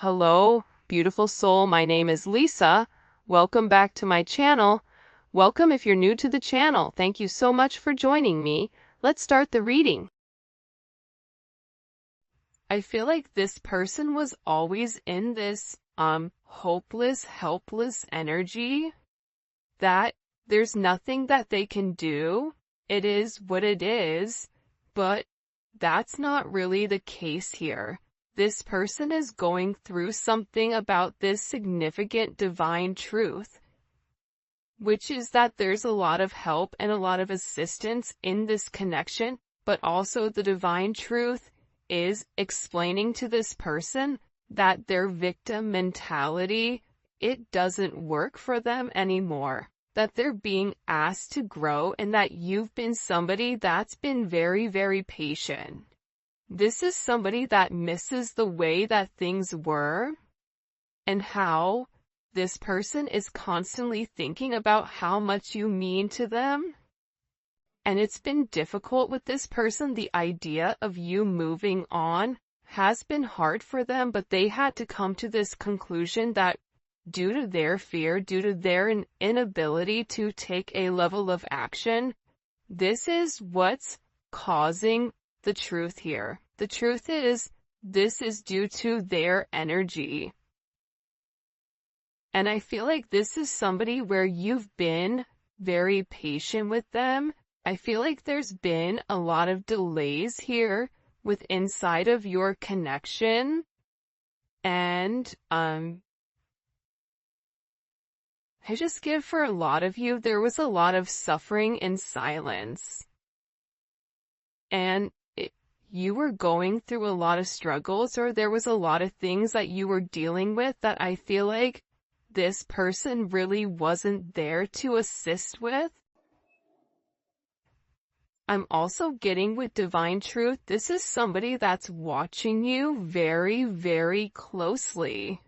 Hello, beautiful soul. My name is Lisa. Welcome back to my channel. Welcome if you're new to the channel. Thank you so much for joining me. Let's start the reading. I feel like this person was always in this hopeless, helpless energy that there's nothing that they can do. It is what it is, but that's not really the case here. This person is going through something about this significant divine truth, which is that there's a lot of help and a lot of assistance in this connection, but also the divine truth is explaining to this person that their victim mentality, it doesn't work for them anymore, that they're being asked to grow, and that you've been somebody that's been very, very patient. This is somebody that misses the way that things were and how this person is constantly thinking about how much you mean to them. And it's been difficult with this person. The idea of you moving on has been hard for them, but they had to come to this conclusion that due to their fear, due to their inability to take a level of action, this is what's causing the truth here. The truth is, this is due to their energy. And I feel like this is somebody where you've been very patient with them. I feel like there's been a lot of delays here with inside of your connection. And I just give for a lot of you, there was a lot of suffering in silence. And you were going through a lot of struggles, or there was a lot of things that you were dealing with that I feel like this person really wasn't there to assist with. I'm also getting with divine truth, this is somebody that's watching you very, very closely.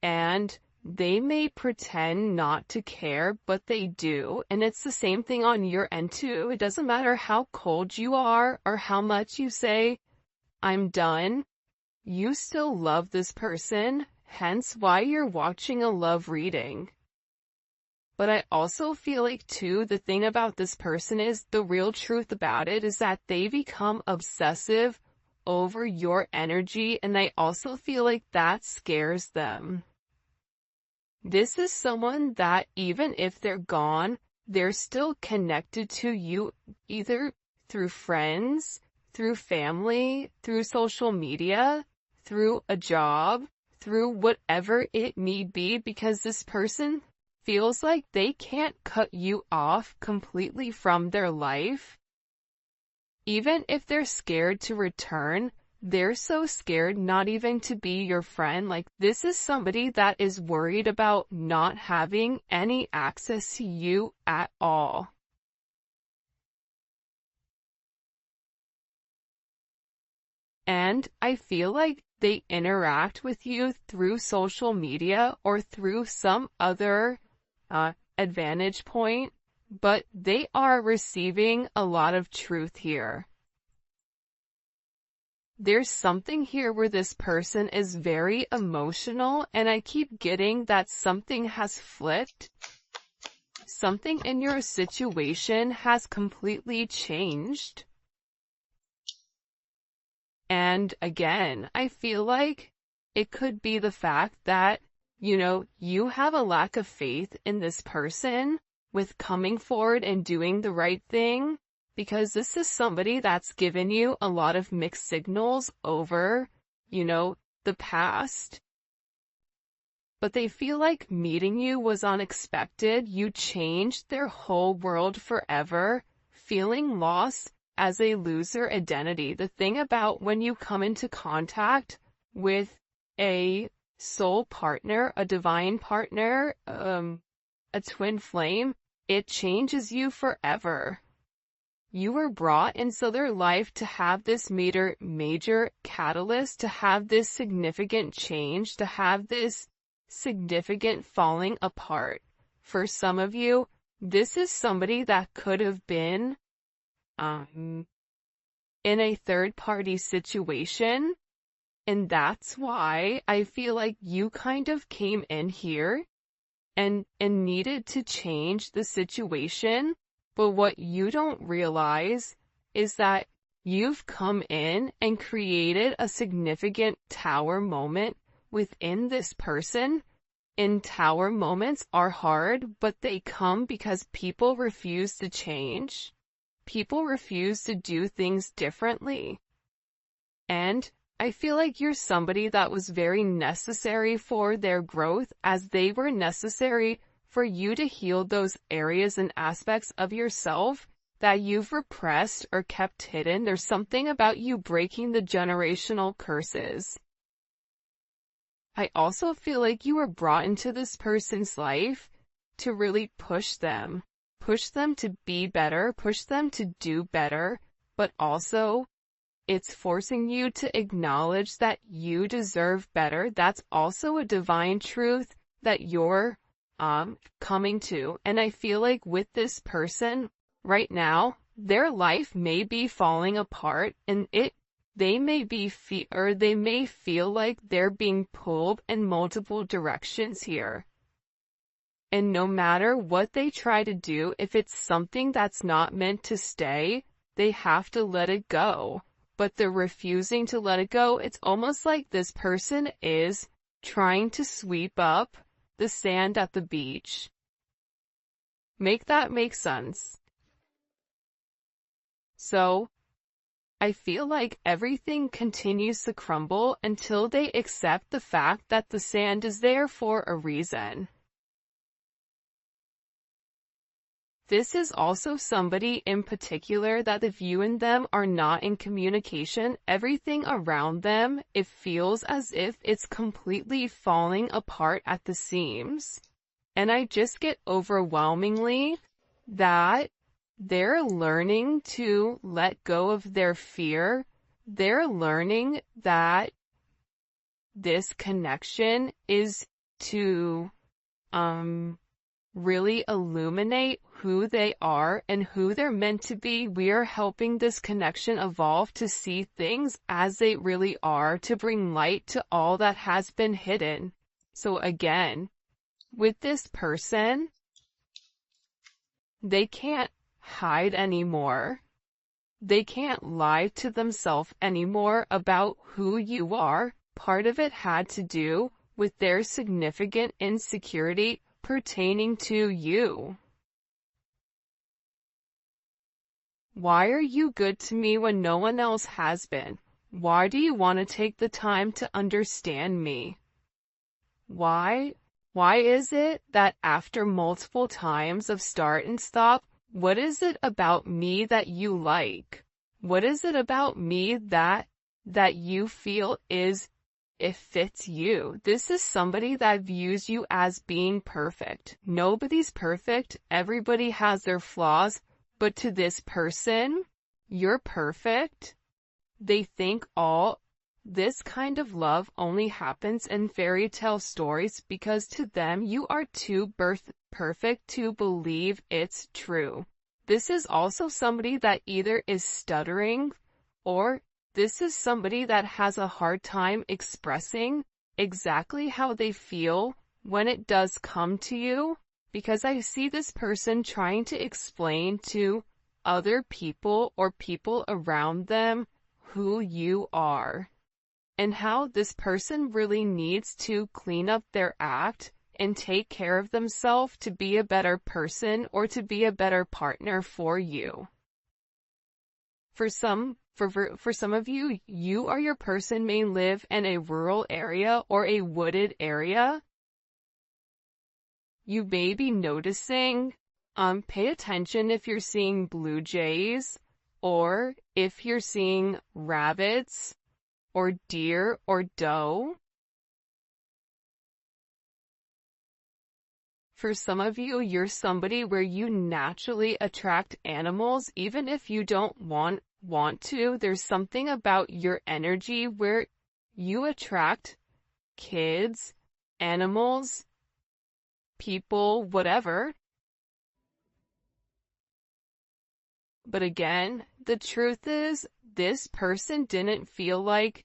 And they may pretend not to care, but they do. And it's the same thing on your end too. It doesn't matter how cold you are or how much you say, I'm done. You still love this person, hence why you're watching a love reading. But I also feel like too, the thing about this person is, the real truth about it is that they become obsessive over your energy, and I also feel like that scares them. This is someone that even if they're gone, they're still connected to you, either through friends, through family, through social media, through a job, through whatever it may be, because this person feels like they can't cut you off completely from their life. Even if they're scared to return, they're so scared not even to be your friend. Like, this is somebody that is worried about not having any access to you at all. And I feel like they interact with you through social media or through some other advantage point, but they are receiving a lot of truth here. There's something here where this person is very emotional, and I keep getting that something has flipped. Something in your situation has completely changed. And again, I feel like it could be the fact that, you have a lack of faith in this person with coming forward and doing the right thing. Because this is somebody that's given you a lot of mixed signals over, the past. But they feel like meeting you was unexpected. You changed their whole world forever, feeling lost as a loser identity. The thing about when you come into contact with a soul partner, a divine partner, a twin flame, it changes you forever. You were brought into their life to have this major catalyst, to have this significant change, to have this significant falling apart. For some of you, this is somebody that could have been in a third-party situation, And that's why I feel like you kind of came in here and needed to change the situation. But what you don't realize is that you've come in and created a significant tower moment within this person. And tower moments are hard, but they come because people refuse to change. People refuse to do things differently. And I feel like you're somebody that was very necessary for their growth, as they were necessary for you to heal those areas and aspects of yourself that you've repressed or kept hidden. There's something about you breaking the generational curses. I also feel like you were brought into this person's life to really push them to be better, push them to do better, but also it's forcing you to acknowledge that you deserve better. That's also a divine truth that you're coming to. And I feel like with this person right now, their life may be falling apart, and they may feel like they're being pulled in multiple directions here. And no matter what they try to do, if it's something that's not meant to stay, they have to let it go. But they're refusing to let it go. It's almost like this person is trying to sweep up the sand at the beach. Make that make sense. So, I feel like everything continues to crumble until they accept the fact that the sand is there for a reason. This is also somebody in particular that if you and them are not in communication, everything around them, it feels as if it's completely falling apart at the seams. And I just get overwhelmingly that they're learning to let go of their fear. They're learning that this connection is to, really illuminate who they are and who they're meant to be. We are helping this connection evolve to see things as they really are, to bring light to all that has been hidden. So again, with this person, they can't hide anymore. They can't lie to themselves anymore about who you are. Part of it had to do with their significant insecurity pertaining to you. Why are you good to me when no one else has been? Why do you want to take the time to understand me? Why is it that after multiple times of start and stop, what is it about me that you like? What is it about me that you feel it fits you? This is somebody that views you as being perfect. Nobody's perfect. Everybody has their flaws. But to this person, you're perfect. They think all this kind of love only happens in fairy tale stories because to them you are too perfect to believe it's true. This is also somebody that either is stuttering, or this is somebody that has a hard time expressing exactly how they feel when it does come to you, because I see this person trying to explain to other people or people around them who you are, and how this person really needs to clean up their act and take care of themselves to be a better person or to be a better partner for you. For some of you, you or your person may live in a rural area or a wooded area. You may be noticing, pay attention if you're seeing blue jays, or if you're seeing rabbits, or deer, or doe. For some of you, you're somebody where you naturally attract animals, even if you don't want to. There's something about your energy where you attract kids, animals, people, whatever. But again, the truth is, this person didn't feel like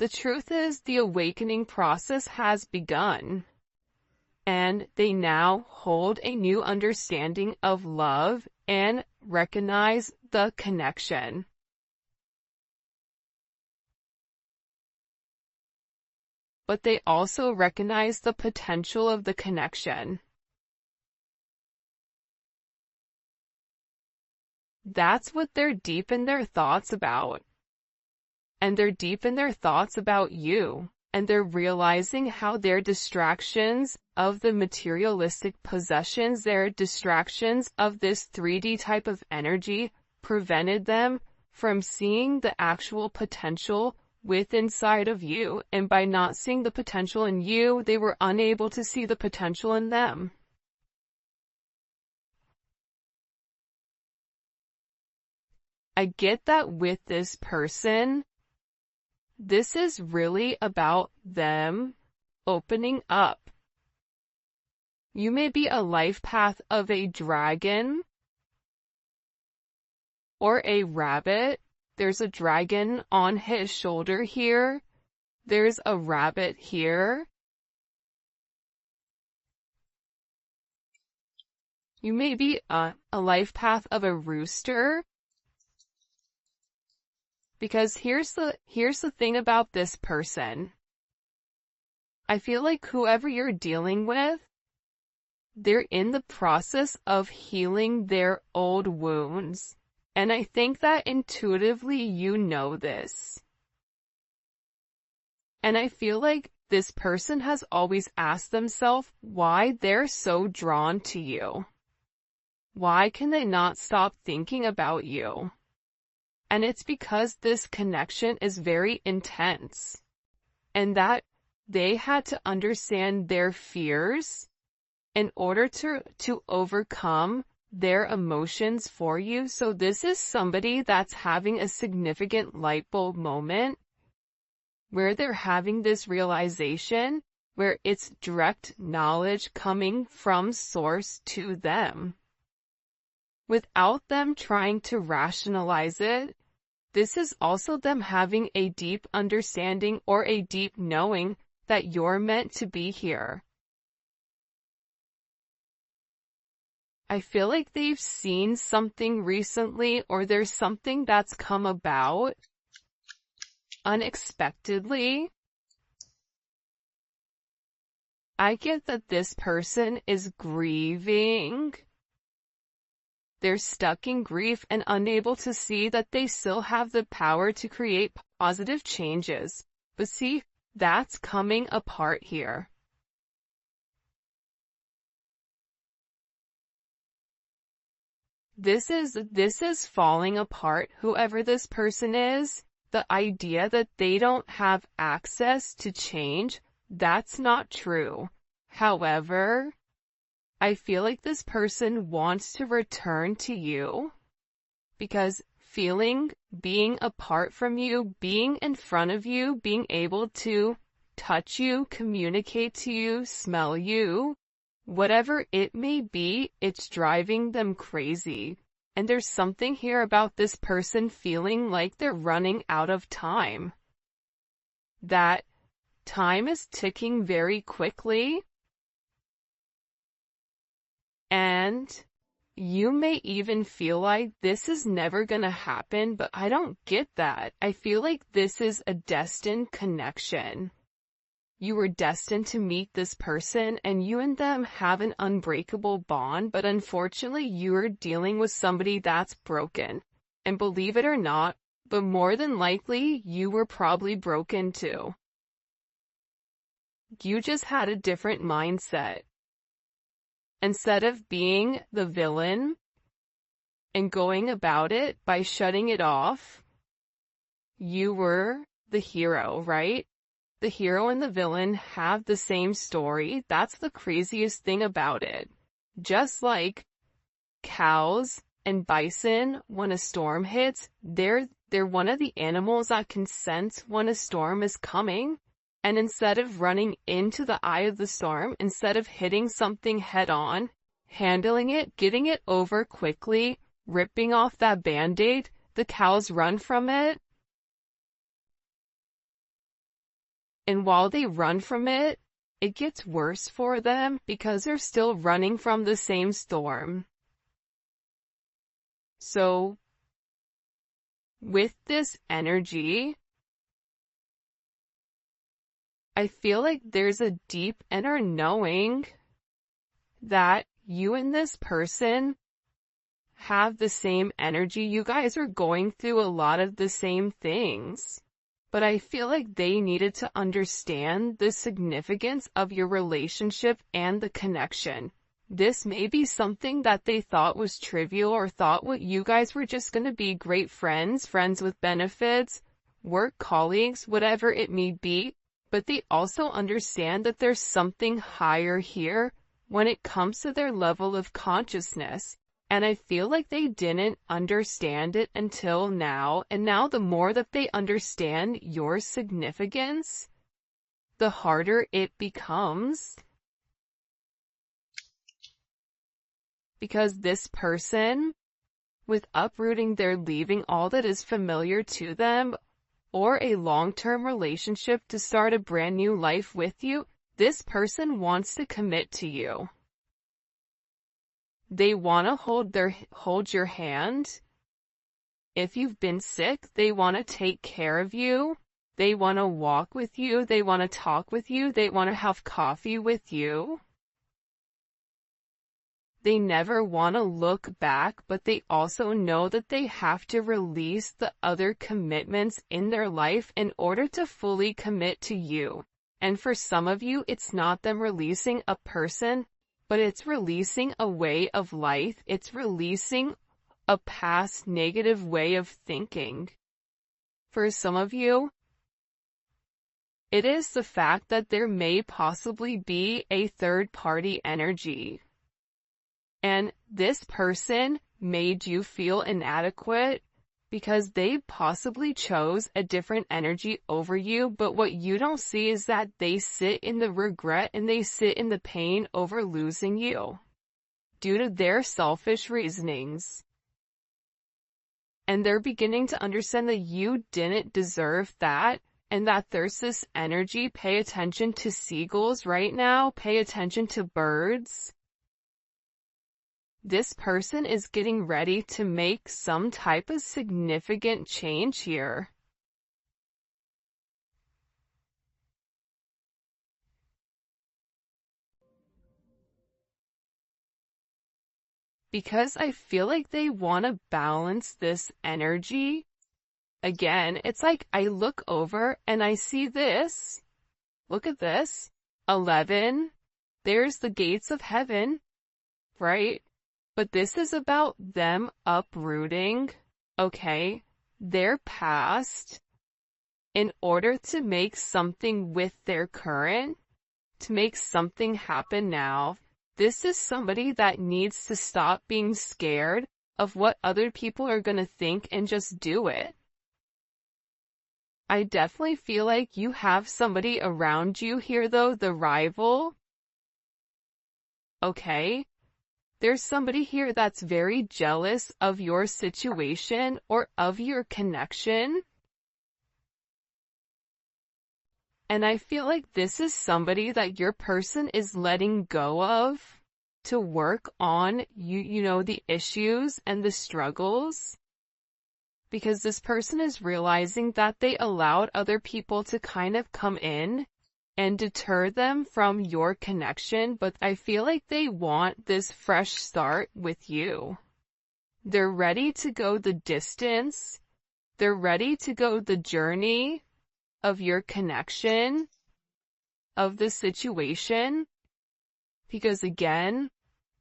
The truth is, the awakening process has begun, and they now hold a new understanding of love and recognize the connection. But they also recognize the potential of the connection. That's what they're deep in their thoughts about. And they're deep in their thoughts about you. And they're realizing how their distractions of the materialistic possessions, their distractions of this 3D type of energy, prevented them from seeing the actual potential within inside of you. And by not seeing the potential in you, they were unable to see the potential in them. I get that with this person, this is really about them opening up. You may be a life path of a dragon or a rabbit. There's a dragon on his shoulder here. There's a rabbit here. You may be a life path of a rooster. Because here's the thing about this person. I feel like whoever you're dealing with, they're in the process of healing their old wounds. And I think that intuitively you know this. And I feel like this person has always asked themselves why they're so drawn to you. Why can they not stop thinking about you? And it's because this connection is very intense, and that they had to understand their fears in order to overcome their emotions for you. So this is somebody that's having a significant light bulb moment where they're having this realization where it's direct knowledge coming from source to them without them trying to rationalize it. This is also them having a deep understanding or a deep knowing that you're meant to be here. I feel like they've seen something recently, or there's something that's come about unexpectedly. I get that this person is grieving. They're stuck in grief and unable to see that they still have the power to create positive changes. But see, that's coming apart here. This is falling apart, whoever this person is. The idea that they don't have access to change, that's not true. However, I feel like this person wants to return to you because being apart from you, being in front of you, being able to touch you, communicate to you, smell you, whatever it may be, it's driving them crazy. And there's something here about this person feeling like they're running out of time. That time is ticking very quickly. And you may even feel like this is never gonna happen, but I don't get that. I feel like this is a destined connection. You were destined to meet this person, and you and them have an unbreakable bond, but unfortunately you're dealing with somebody that's broken. And believe it or not, but more than likely you were probably broken too. You just had a different mindset. Instead of being the villain and going about it by shutting it off, you were the hero, right? The hero and the villain have the same story. That's the craziest thing about it. Just like cows and bison, when a storm hits, they're one of the animals that can sense when a storm is coming. And instead of running into the eye of the storm, instead of hitting something head on, handling it, getting it over quickly, ripping off that band-aid, the cows run from it. And while they run from it, it gets worse for them because they're still running from the same storm. So, with this energy, I feel like there's a deep inner knowing that you and this person have the same energy. You guys are going through a lot of the same things. But I feel like they needed to understand the significance of your relationship and the connection. This may be something that they thought was trivial or thought what you guys were just going to be great friends, friends with benefits, work colleagues, whatever it may be. But they also understand that there's something higher here when it comes to their level of consciousness. And I feel like they didn't understand it until now. And now the more that they understand your significance, the harder it becomes. Because this person, with uprooting, they're leaving all that is familiar to them, or a long-term relationship to start a brand new life with you, this person wants to commit to you. They want to hold your hand. If you've been sick, they want to take care of you. They want to walk with you. They want to talk with you. They want to have coffee with you. They never want to look back, but they also know that they have to release the other commitments in their life in order to fully commit to you. And for some of you, it's not them releasing a person, but it's releasing a way of life. It's releasing a past negative way of thinking. For some of you, it is the fact that there may possibly be a third-party energy. And this person made you feel inadequate because they possibly chose a different energy over you, but what you don't see is that they sit in the regret and they sit in the pain over losing you due to their selfish reasonings. And they're beginning to understand that you didn't deserve that and that there's this energy. Pay attention to seagulls right now. Pay attention to birds. This person is getting ready to make some type of significant change here. Because I feel like they want to balance this energy. Again, it's like I look over and I see this. Look at this. 11. There's the gates of heaven, right? But this is about them uprooting, okay, their past in order to make something with their current, to make something happen now. This is somebody that needs to stop being scared of what other people are going to think and just do it. I definitely feel like you have somebody around you here though, the rival. Okay? There's somebody here that's very jealous of your situation or of your connection. And I feel like this is somebody that your person is letting go of to work on you know, the issues and the struggles. Because this person is realizing that they allowed other people to kind of come in and deter them from your connection, but I feel like they want this fresh start with you. They're ready to go the distance. They're ready to go the journey of your connection, of the situation, because again,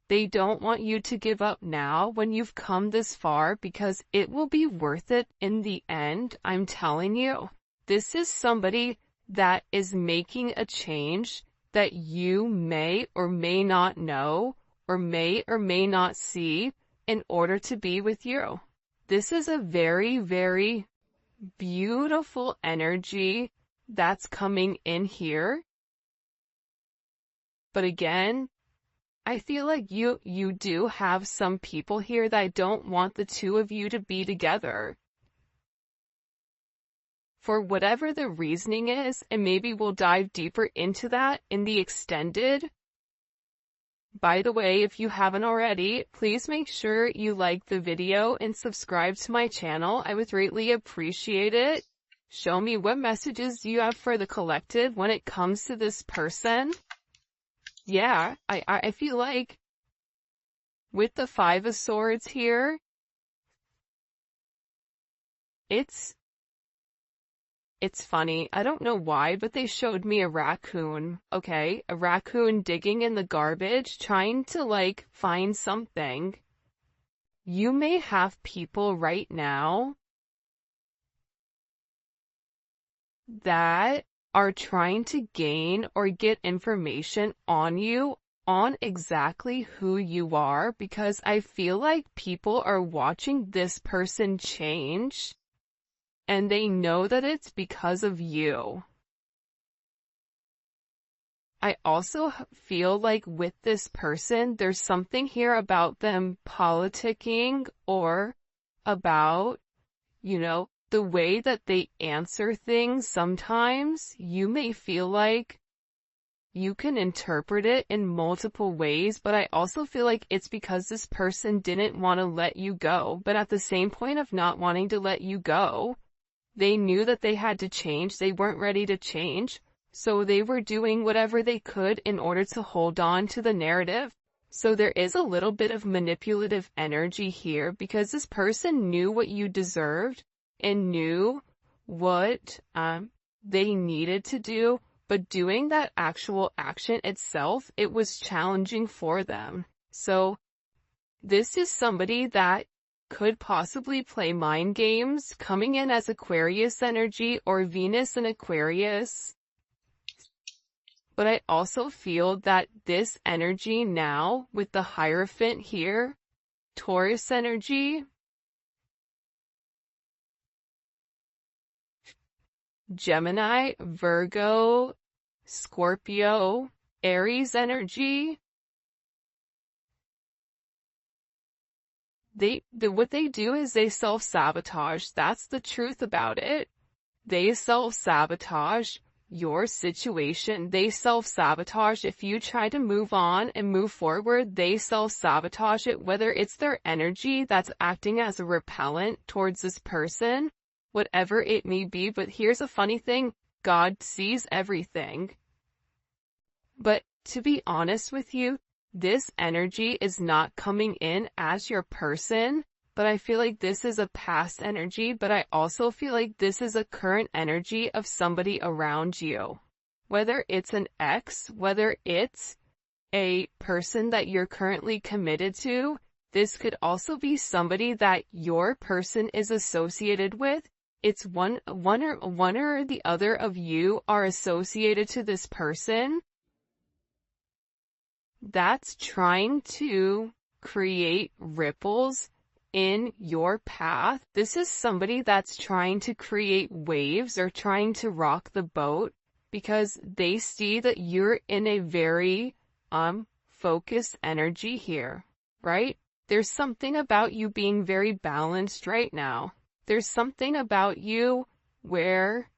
they don't want you to give up now when you've come this far, because it will be worth it in the end, I'm telling you. This is somebody that is making a change that you may or may not know or may not see in order to be with you. This is a very, very beautiful energy that's coming in here. But again, I feel like you do have some people here that don't want the two of you to be together. for whatever the reasoning is, and maybe we'll dive deeper into that in the extended. By the way, if you haven't already, please make sure you like the video and subscribe to my channel. I would greatly appreciate it. Show me what messages you have for the collective when it comes to this person. Yeah, I feel like with the Five of Swords here, it's funny. I don't know why, but they showed me a raccoon, okay? A raccoon digging in the garbage, trying to, like, find something. You may have people right now that are trying to gain or get information on you, on exactly who you are, because I feel like people are watching this person change, and they know that it's because of you. I also feel like with this person, there's something here about them politicking or about, the way that they answer things. Sometimes you may feel like you can interpret it in multiple ways, but I also feel like it's because this person didn't want to let you go. But at the same point of not wanting to let you go, they knew that they had to change. They weren't ready to change. So they were doing whatever they could in order to hold on to the narrative. So there is a little bit of manipulative energy here because this person knew what you deserved and knew what they needed to do, but doing that actual action itself, it was challenging for them. So this is somebody that could possibly play mind games, coming in as Aquarius energy or Venus and Aquarius. But I also feel that this energy now, with the Hierophant here, Taurus energy, Gemini, Virgo, Scorpio, Aries energy, what they do is they self-sabotage. That's the truth about it. They self-sabotage your situation. They self-sabotage. If you try to move on and move forward, they self-sabotage it, whether it's their energy that's acting as a repellent towards this person, whatever it may be. But here's a funny thing. God sees everything. But to be honest with you, this energy is not coming in as your person, but I feel like this is a past energy, but I also feel like this is a current energy of somebody around you. Whether it's an ex, whether it's a person that you're currently committed to, this could also be somebody that your person is associated with. It's one or the other of you are associated to this person that's trying to create ripples in your path. This is somebody that's trying to create waves or trying to rock the boat because they see that you're in a very focused energy here, right? There's something about you being very balanced right now. There's something about you where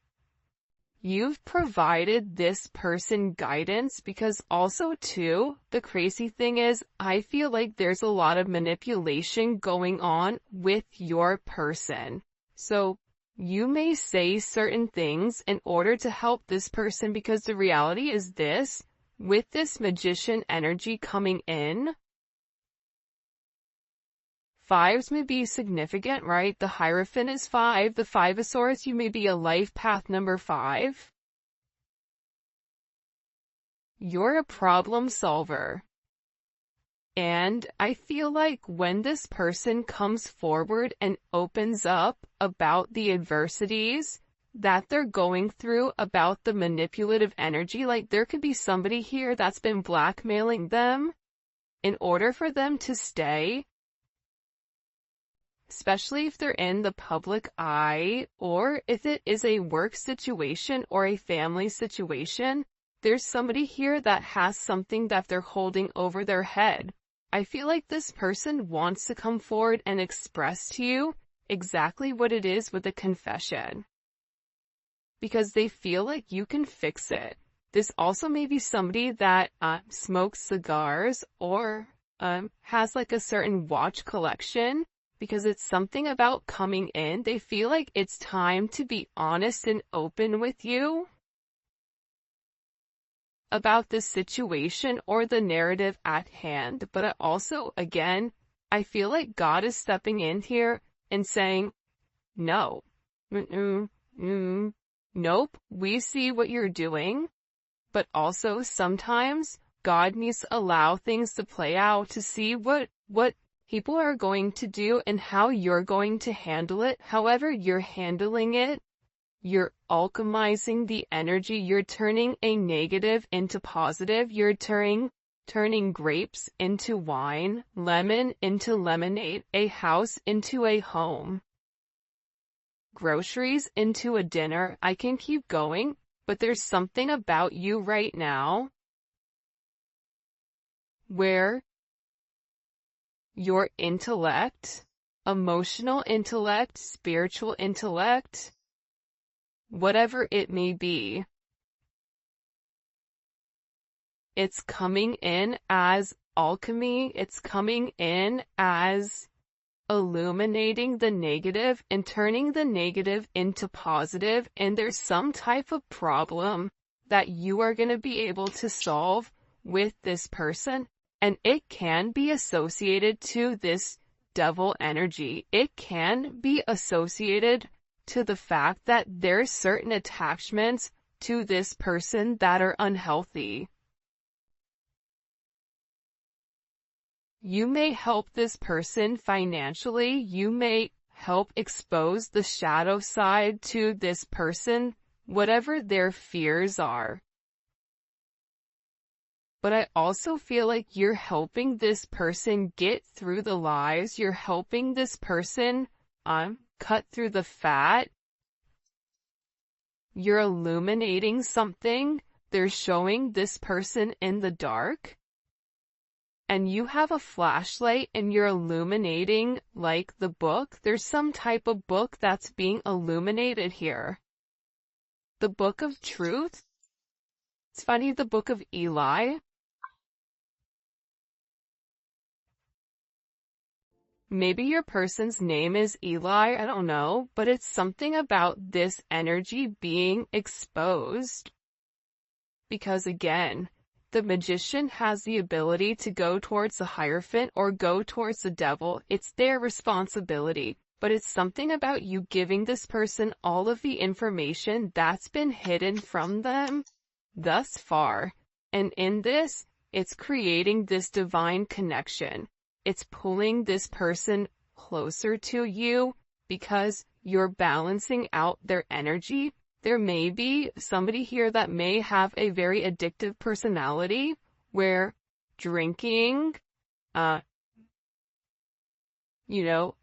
you've provided this person guidance, because also too, the crazy thing is, I feel like there's a lot of manipulation going on with your person. So you may say certain things in order to help this person, because the reality is this, with this Magician energy coming in, fives may be significant, right? The Hierophant is 5. The Five of Swords, you may be a life path number 5. You're a problem solver. And I feel like when this person comes forward and opens up about the adversities that they're going through, about the manipulative energy, like there could be somebody here that's been blackmailing them in order for them to stay, especially if they're in the public eye, or if it is a work situation or a family situation. There's somebody here that has something that they're holding over their head. I feel like this person wants to come forward and express to you exactly what it is with a confession. because they feel like you can fix it. This also may be somebody that smokes cigars or has like a certain watch collection, because it's something about coming in. They feel like it's time to be honest and open with you about the situation or the narrative at hand. But I also, again, I feel like God is stepping in here and saying, no, nope, we see what you're doing. But also sometimes God needs to allow things to play out to see what people are going to do and how you're going to handle it. However you're handling it, you're alchemizing the energy. You're turning a negative into positive. You're turning grapes into wine, lemon into lemonade, a house into a home, groceries into a dinner. I can keep going, but there's something about you right now where your intellect, emotional intellect, spiritual intellect, whatever it may be, it's coming in as alchemy. It's coming in as illuminating the negative and turning the negative into positive. And there's some type of problem that you are going to be able to solve with this person. And it can be associated to this devil energy. It can be associated to the fact that there's certain attachments to this person that are unhealthy. You may help this person financially. You may help expose the shadow side to this person, whatever their fears are. But I also feel like you're helping this person get through the lies. You're helping this person cut through the fat. You're illuminating something. They're showing this person in the dark. And you have a flashlight and you're illuminating, like the book. There's some type of book that's being illuminated here. The book of truth. It's funny, the book of Eli. Maybe your person's name is Eli, I don't know, but it's something about this energy being exposed. Because again, the magician has the ability to go towards the Hierophant or go towards the devil. It's their responsibility. But it's something about you giving this person all of the information that's been hidden from them thus far. And in this, it's creating this divine connection. It's pulling this person closer to you because you're balancing out their energy. There may be somebody here that may have a very addictive personality where drinking,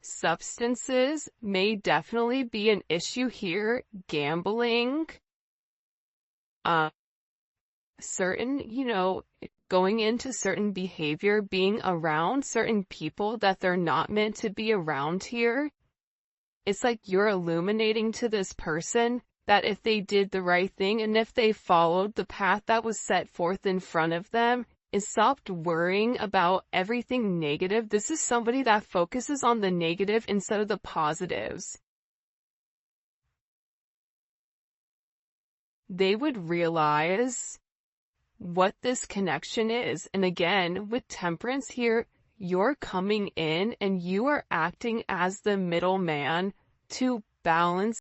substances may definitely be an issue here. Gambling, going into certain behavior, being around certain people that they're not meant to be around here. It's like you're illuminating to this person that if they did the right thing and if they followed the path that was set forth in front of them and stopped worrying about everything negative. This is somebody that focuses on the negative instead of the positives. They would realize what this connection is. And again, with Temperance here, you're coming in and you are acting as the middleman to balance